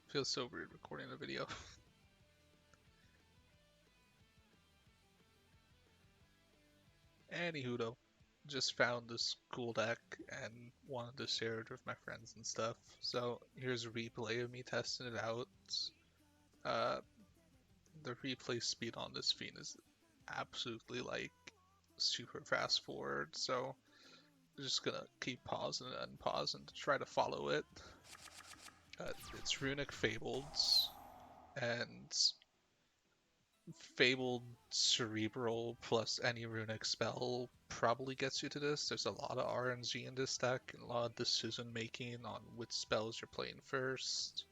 Feels so weird recording a video. Anywho, though, just found this cool deck and wanted to share it with my friends and stuff. So here's a replay of me testing it out. Uh, the replay speed on this fiend is absolutely like super fast forward. So I'm just gonna keep pausing and unpausing to try to follow it. It's Runic Fableds, and Fabled Cerebral plus any runic spell probably gets you to this. There's a lot of RNG in this deck and a lot of decision making on which spells you're playing first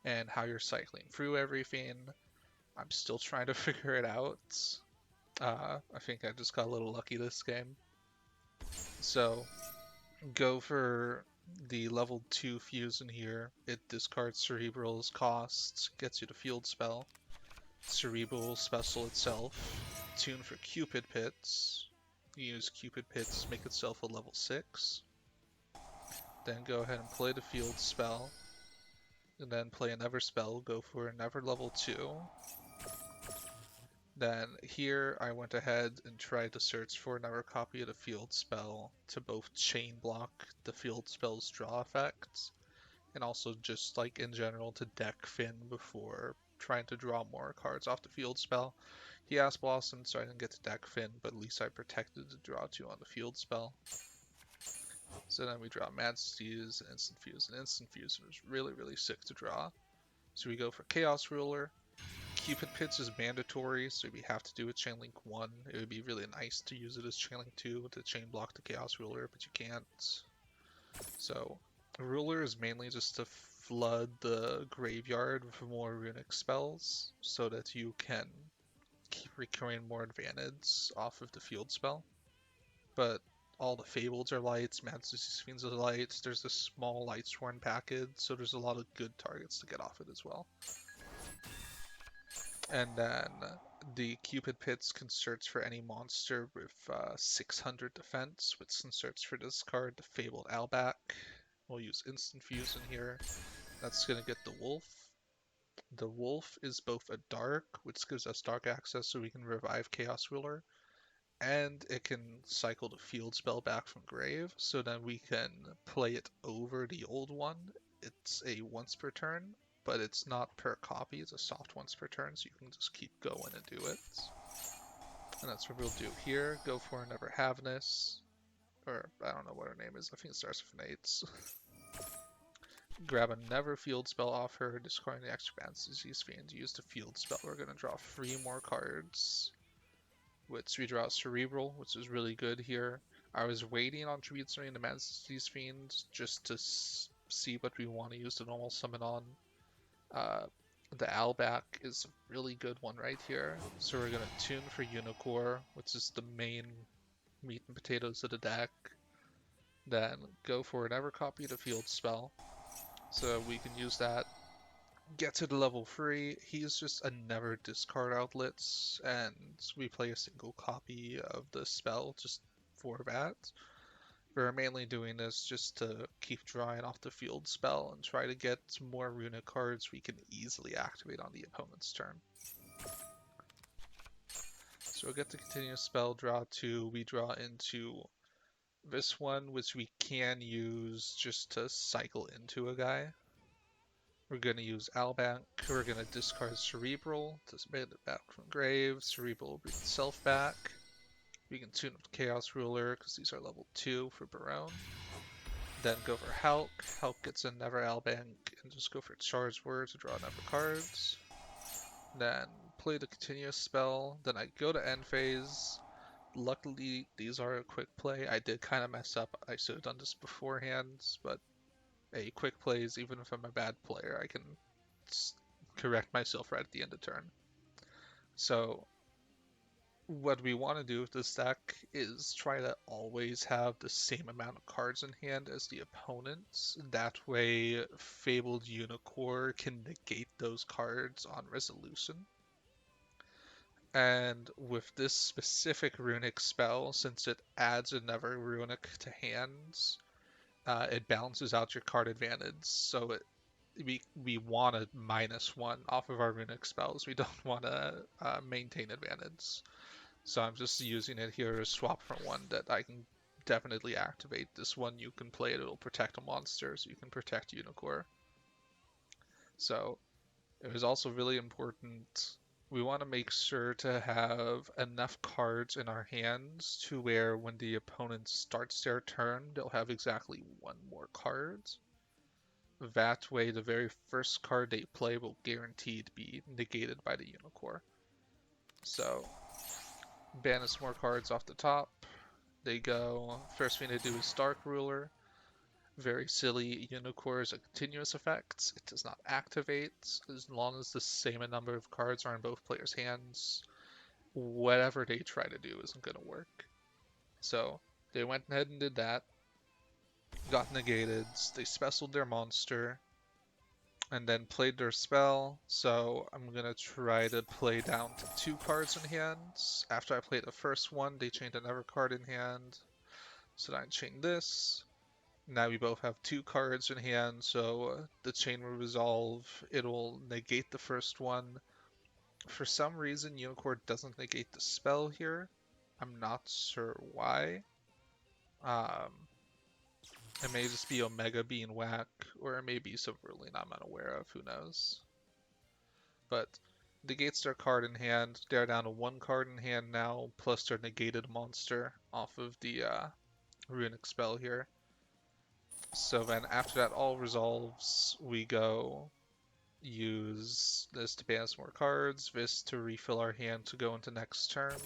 and how you're cycling through everything. I'm still trying to figure it out. I think I just got a little lucky this game. So go for the level 2 fusion here. It discards Cerebral's cost, gets you to field spell. Cerebral special itself. Tune for Cupid Pits. Use Cupid Pits, make itself a level 6. Then go ahead and play the field spell. And then play another spell, go for another level 2. Then here I went ahead and tried to search for another copy of the field spell to both chain block the field spell's draw effects, and also just like in general to deck Finn before trying to draw more cards off the field spell. He asked Blossom, so I didn't get to deck Finn, but at least I protected the draw 2 on the field spell. So then we draw Majesty's, Instant Fuse, and Instant Fuse was really sick to draw. So we go for Chaos Ruler. Cupid Pits is mandatory, so we have to do a Chain Link 1. It would be really nice to use it as Chain Link 2 to chain block the Chaos Ruler, but you can't. So Ruler is mainly just to flood the graveyard with more runic spells so that you can keep recurring more advantage off of the field spell. But all the Fableds are lights, Majesty's Fiends are lights, there's this small Lightsworn package, so there's a lot of good targets to get off it as well. And then the Cupid Pits can search for any monster with 600 defense, which can search for this card, the Fabled Owlback. We'll use Instant Fuse in here. That's going to get the Wolf. The Wolf is both a Dark, which gives us Dark access so we can revive Chaos Ruler, and it can cycle the field spell back from grave, so then we can play it over the old one. It's a once per turn, but it's not per copy, it's a soft once per turn, so you can just keep going and do it. And that's what we'll do here. Go for another Havness, or I don't know what her name is, I think it starts with an 8. Grab another field spell off her, discarding the extra Disease Fiend. Use the field spell, we're going to draw 3 more cards. Which we draw Cerebral, which is really good here. I was waiting on Tributary the Majesty's Fiends just to see what we want to use the normal summon on. The Owlback is a really good one right here. So we're going to tune for Unicore, which is the main meat and potatoes of the deck. Then go for another copy of the field spell. So we can use that. Get to the level 3, he's just another discard outlets, and we play a single copy of the spell just for that. We're mainly doing this just to keep drawing off the field spell and try to get more runic cards we can easily activate on the opponent's turn. So we'll get the continuous spell, draw 2, we draw into this one, which we can use just to cycle into a guy. We're going to use Owlback. We're going to discard Cerebral to submit it back from grave. Cerebral will bring itself back. We can tune up Chaos Ruler because these are level 2 for Barone. Then go for Hulk. Hulk gets another Owlback and just go for Charge Word to draw another cards. Then play the continuous spell. Then I go to end phase. Luckily, these are a quick play. I did kind of mess up. I should have done this beforehand, but a quick plays, even if I'm a bad player, I can correct myself right at the end of turn. So what we want to do with this deck is try to always have the same amount of cards in hand as the opponents. That way Fabled Unicore can negate those cards on resolution. And with this specific runic spell, since it adds another runic to hands, it balances out your card advantage, so we want to -1 off of our runic spells. We don't want to maintain advantage. So I'm just using it here to swap from one that I can definitely activate. This one you can play it, it'll protect a monster, so you can protect Unicore. So it was also really important. We want to make sure to have enough cards in our hands to where when the opponent starts their turn, they'll have exactly one more card. That way, the very first card they play will guaranteed be negated by the Unicore. So, banish more cards off the top. They go. First thing they do is Dark Ruler. Very silly. Unicore is a continuous effect. It does not activate as long as the same number of cards are in both players' hands. Whatever they try to do isn't going to work. So they went ahead and did that. Got negated. They specialed their monster. And then played their spell. So I'm going to try to play down to 2 cards in hand. After I played the first one, they chained another card in hand. So then I chained this. Now we both have 2 cards in hand, so the chain will resolve. It'll negate the first one. For some reason, Unicore doesn't negate the spell here. I'm not sure why. Um, it may just be Omega being whack, or it may be some ruling I'm unaware of, who knows. But negates their card in hand. They're down to 1 card in hand now, plus their negated monster off of the runic spell here. So then after that all resolves, we go use this to banish more cards, this to refill our hand to go into next turn,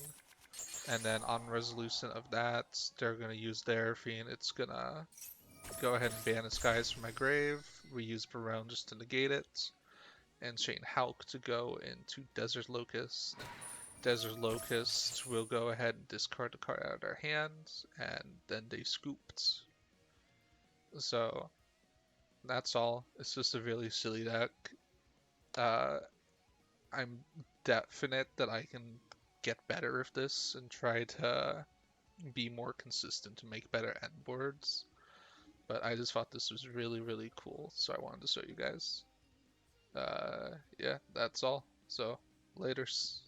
and then on resolution of that, they're going to use their fiend. It's going to go ahead and banish guys from my grave. We use Barone just to negate it, and chain Hulk to go into Desert Locust. Desert Locust will go ahead and discard the card out of their hands, and then they scooped. So that's all. It's just a really silly deck. I'm definite that I can get better at this and try to be more consistent to make better end boards. But I just thought this was really, really cool, so I wanted to show you guys. Yeah, that's all. So, laters.